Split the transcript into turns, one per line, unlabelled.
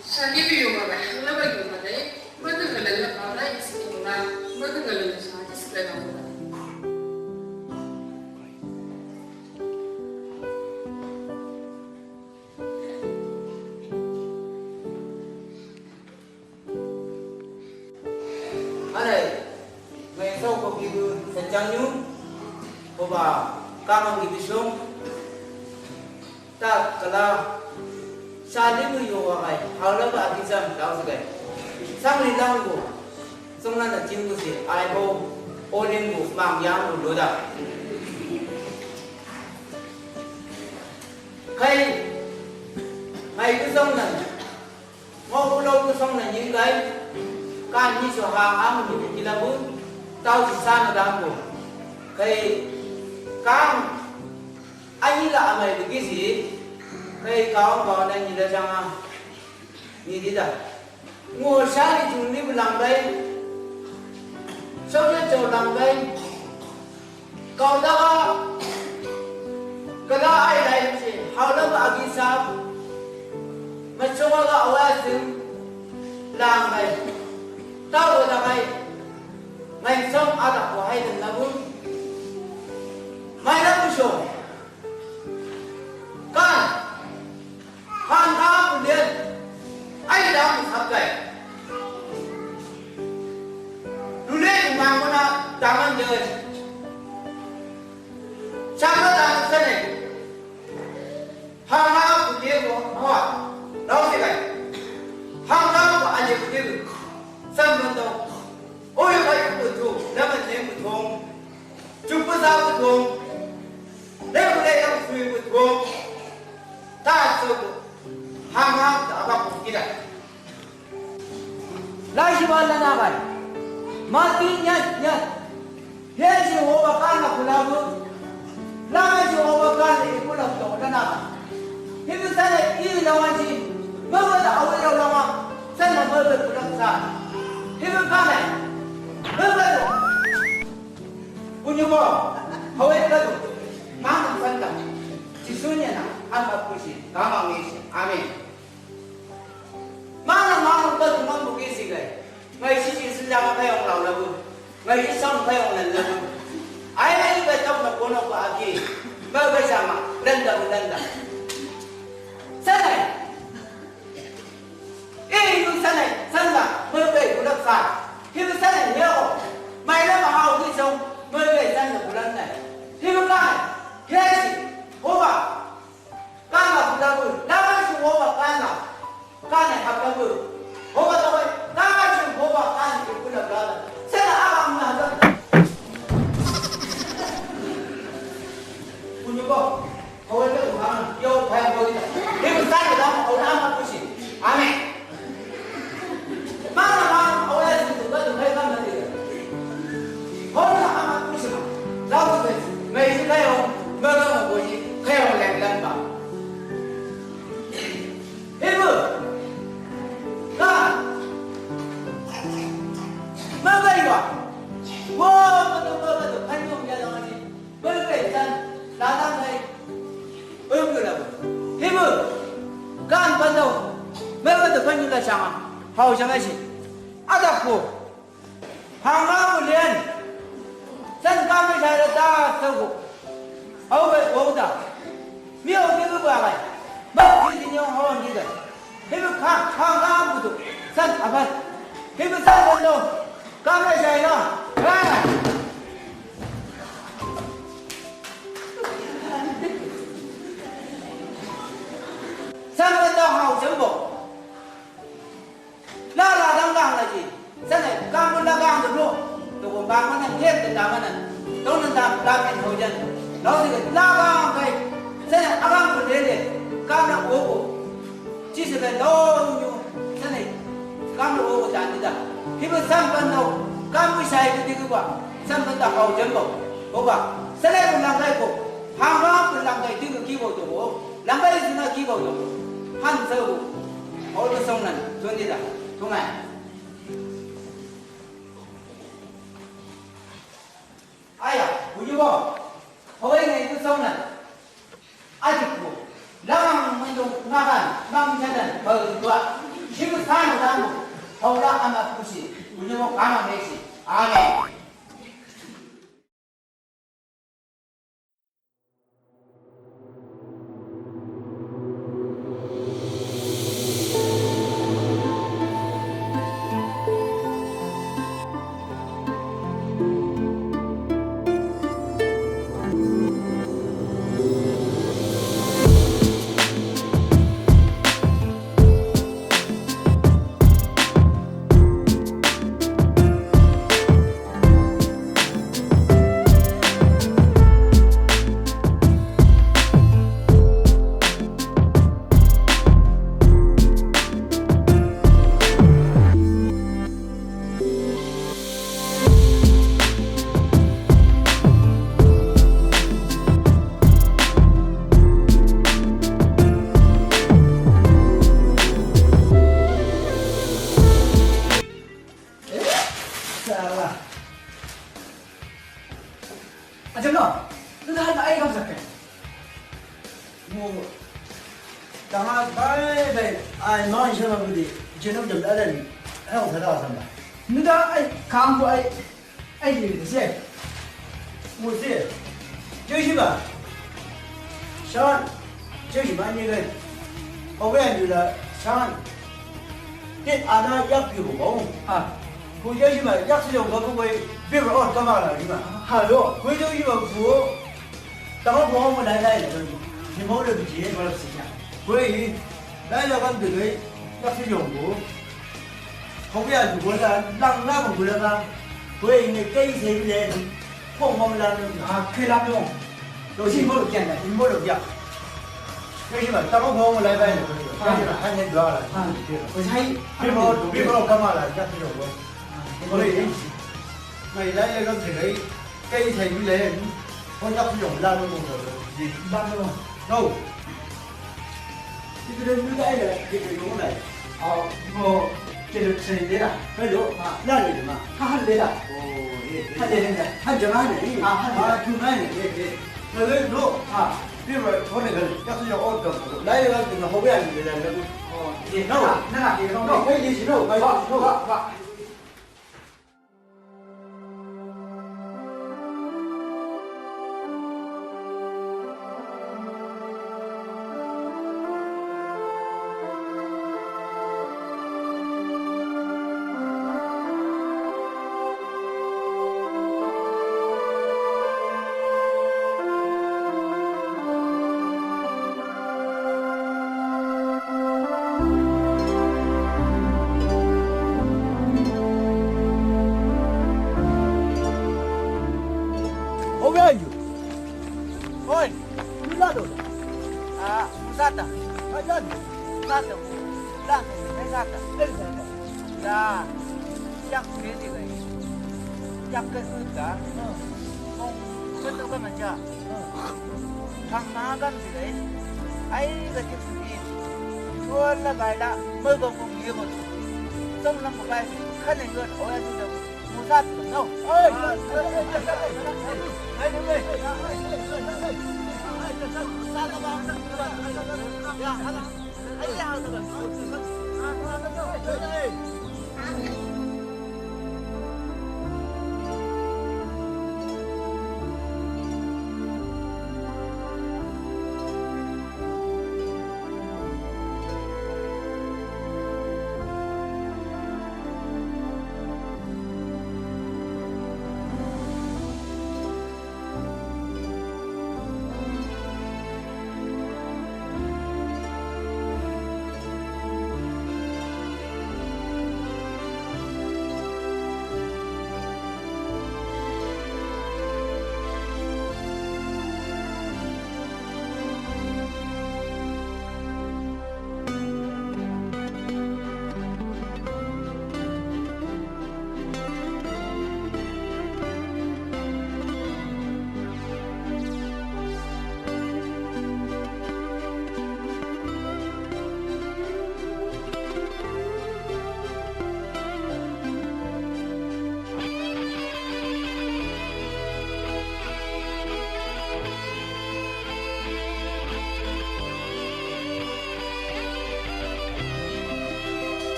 Sani biyo ba halaba yo ba dai madu galalla ba ra isi na madu galalla sa tis da na
Arai mai sau ko bibu sejangnya ko ba kamang ibisong ta kala Sali mu yo wa kai hawla ba akisam daw sagai samri lang ko songna na jingu si ai bo olim bu mang yang bu lo da kai mai ku song na ngo ku lo ku song na yin gai kan ni so ha am ni ki la bu tao si sa na dang bu kai kam ai la amai bu ki si Kai kau kau dan ni dah jangan ni tidak. Ngusah ni cuma ni berlambai, soalnya jauh lambai. Kau dah kalau ai lain sih, haulah bagi sab, macam apa awal tu lambai. Tahu tak kai? Main som ada wahai dan nabun, main apa show? Kan? Han ham liền ai đang sắp đây lu lên mang con nào đang ăn chơi sao nó đang thế này han ham của dia của họ đâu thế này han ham của anh của dia sang bên đâu ôi cái của chú nếu mà thấy của thùng chụp cái dao của thùng nếu mà đây là phi của thùng ta chưa Hang tak apa pun tidak. Lagi bala na kai. Mati nyat. He si hoba kana kulabu. Lama si hoba kana ikulab to dana. Hibu sana I lawan si. Bawa da awal lawan. Sana bawa kulab sa. Hibu kana. Bawa. Punyo mo. Hawai ka. Mang sanda. Sisunya na apa pusi. Kamang ni. Amin. Mana ba tumang bugi sigay. Ngay si sila kayong laulabu. Ngay isang kayong lalabu. Ay ba tawag na puno ko agi. Magkasama. Landa. Sanay. Yung sanay. Sanda. Magkay bulag sa. Hibu sanay niya ko. May na mahaw isang magkay sanda bulag na. Hibu ka. Hesi. Hoba. Kana bulabu. Laman si hoba kana. Kana hablabu. Hoba tawai. Kana si hoba kana si bulabu. Sana alam na hada. Punyo ko. Hawai ka tuhan. Yo kaya ko dito. Hibu sana lang. Auna amat ko si. Amen. Mana awal itu betul mereka nanti. Hola amat ko si. Lalu may kayo mga boy kayo lang ba? Ibu, kan? Magaiwa. Wow, betul. Kanyong jalan ni. Berkaitan datang dari bergerak. Ibu, kan pandau. Betul kanyong dah sama. Hau sama si. Ada ko. Hanga ulian. San kami saya dah tahu. Hau berboda. Miau kita berapa? Bagi dia orang kita. Hidup hang betul. San apa? Hidup san betul. Kami saya lah. San betul hau jemput. Lala dang lagi. Sana kamu dagang dulu. Tukang bangun yang lihat tentang mana. Tahu tentang dagang hujan. Lalu dia dagang kai. Sana abang berdiri. Kamu ogo. Cisi bendong nyu. Sana kamu ogo jangan tidak. Hidup sampan tahu. Kamu saya itu juga. Sampan tak hau jemput. Oga. Sana pun langgai ko. Hang pun langgai tiga kilo tu. Langgai cina kilo tu. Han sewu. Orang songan. Tuan tidak. Tungai. Ayah, bujubo. Hoi ngai tu songan. Adikku. Lamang mendung ngakan, mang jalan berdua. 아마 메시 아멘. 아, 정말, 너도 할 나이 감사해.
뭐 당아 바에 아이만 셔버디 저놈 좀 다른 하고 살아왔습니다.
너도 강부 아이들이 됐어.
뭐지? 저시바 샤원 저시바 이거 어웨안줄라 샤원 ết 아나 약비고 뭐
아,
그 저시바 약수용 거 보고 비버 어 가마라 이마
하로.
그 저시바 부어 당아 보면 나이나이 니 뭐를 비지
뭐라 쓰냐?
왜 나이가 감들이 약수용 거 거기야 누구라 랑나고 그러나 왜 이제 cây thế này không mong là
아, 큰일 나도. 너 힘으로 깨네.
인물을 야 여기만 따로 보면 lại đây cái là hai nhân đó là
아, 그 사이.
biết bao cama là chắc nhiều rồi bởi mày đấy có thể thấy cây thành như thế con nhóc dùng ra luôn rồi gì
ban luôn.
đâu
cái đường như đây là cái đường này. 뭐 cái xây đấy là.
cái đó ra đi mà
한 대다. 한 대는데.
한 전화네
한
주나네 cái đó biết rồi con này gần chắc dùng ôn cầm đấy là từ hậu bên người này là
이제 나가 이거
đâu cái gì đâu cái đâu
와.
hậu bên ôi cứ ra rồi
무사다.
à dân
무사다. 나 회사다. 자, 약 돼지가 약 끊을까? 끊는 거면 자, 장마감 지가 아이가 됐으니 좋아라 말라 먹어보면 이거 썩는 거 봐야 하는 건 어야지도 무사다. 너,
야, 하나. 아이야, 하나.